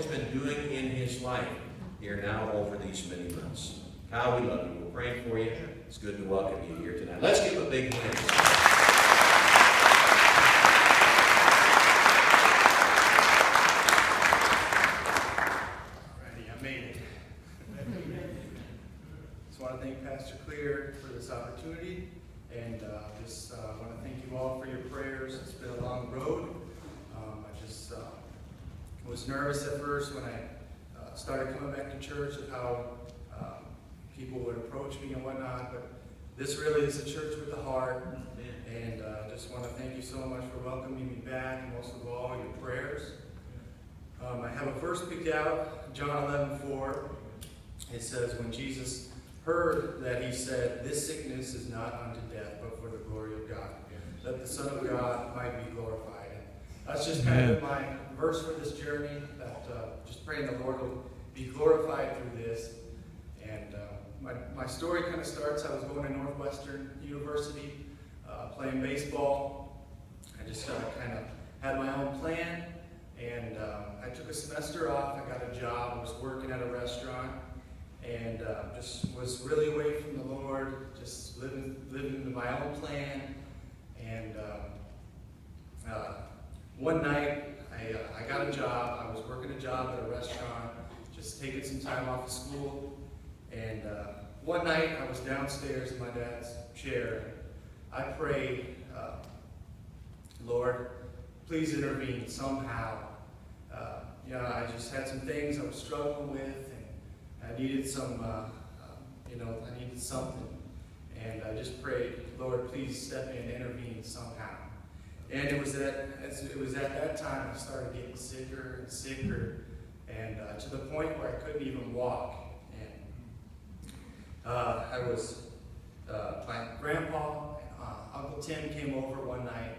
has been doing in his life here now over these many months. Kyle, we love you. We're praying for you. It's good to welcome you here tonight. Let's give a big hand. Alrighty, I made it. Just want to thank Pastor Clear for this opportunity, and just want to thank you all for your prayers. It's been a long road. I just was nervous at first when I started coming back to church of how people would approach me and whatnot, but this really is a church with the heart, and just want to thank you so much for welcoming me back, and most of all, your prayers. I have a verse picked out, John 11:4. It says, when Jesus heard that, he said, this sickness is not unto death, but for the glory of God, that the Son of God might be glorified. And that's just kind of my verse for this journey, that just praying the Lord will be glorified through this. And my story kind of starts, I was going to Northwestern University, playing baseball. I just kind of had my own plan, and I took a semester off. I got a job. I was working at a restaurant, and just was really away from the Lord, just living my own plan. And one night, I got a job. I was working a job at a restaurant, just taking some time off of school. And one night, I was downstairs in my dad's chair. I prayed, Lord, please intervene somehow. I just had some things I was struggling with, and I needed some, I needed something. And I just prayed, Lord, please step in and intervene somehow. And it was at that time I started getting sicker and sicker, and to the point where I couldn't even walk. My grandpa and Uncle Tim came over one night,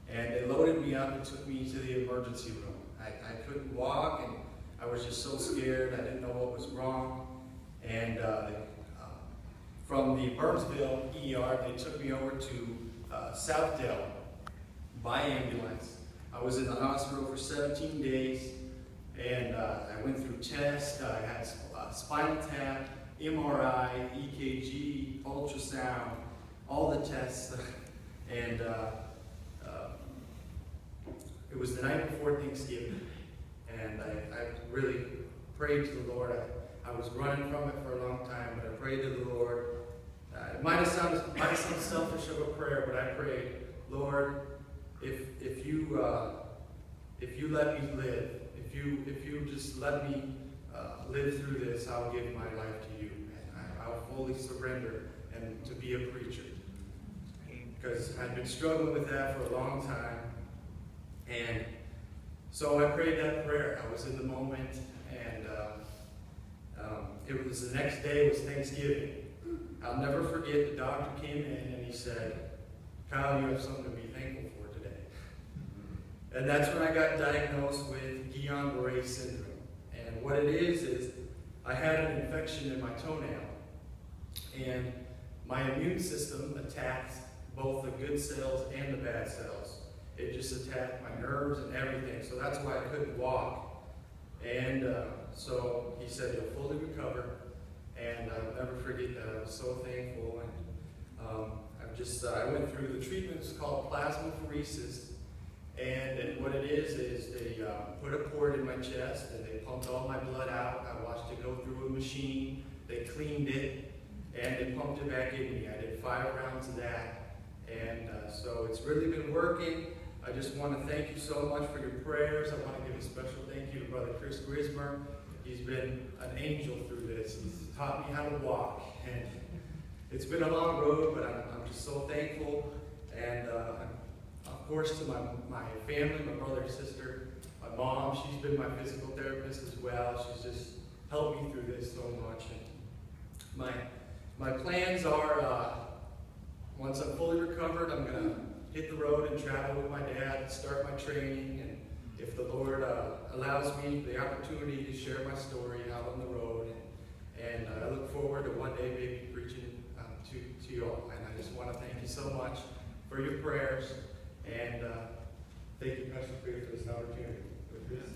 and they loaded me up and took me to the emergency room. I couldn't walk, and I was just so scared. I didn't know what was wrong. And from the Burnsville ER, they took me over to Southdale by ambulance. I was in the hospital for 17 days, and I went through tests. I had spinal tap, MRI, EKG, ultrasound, all the tests. And it was the night before Thanksgiving, and I really prayed to the Lord. I was running from it for a long time, but I prayed to the Lord. It might have sounded selfish of a prayer, but I prayed, Lord, if you let me live, if you just let me live through this, I'll give my life to you, and I'll fully surrender and to be a preacher. Because I'd been struggling with that for a long time. And so I prayed that prayer. I was in the moment, and it was the next day, it was Thanksgiving. I'll never forget, the doctor came in and he said, Kyle, you have something to be thankful for today. And that's when I got diagnosed with Guillain-Barré syndrome. And what it is I had an infection in my toenail, and my immune system attacked both the good cells and the bad cells. It just attacked my nerves and everything, so that's why I couldn't walk. And so he said, you'll fully recover, and I'll never forget that. I was so thankful. And I went through the treatments called plasmapheresis, and what it is they put a cord in my chest, and they pumped all my blood out. I watched it go through a machine. They cleaned it, and they pumped it back in me. I did 5 rounds of that, and so it's really been working. I just want to thank you so much for your prayers. I want to give a special thank you to Brother Chris Grismer. He's been an angel through this. He's taught me how to walk, and it's been a long road, but I'm just so thankful. And of course to my family, my brother and sister, my mom, she's been my physical therapist as well. She's just helped me through this so much. And my plans are, once I'm fully recovered, I'm going to hit the road and travel with my dad, start my training, and if the Lord allows me the opportunity to share my story out on the road. And I look forward to one day maybe preaching to you all. And I just want to thank you so much for your prayers, and thank you, Pastor Clear, for this opportunity. With this,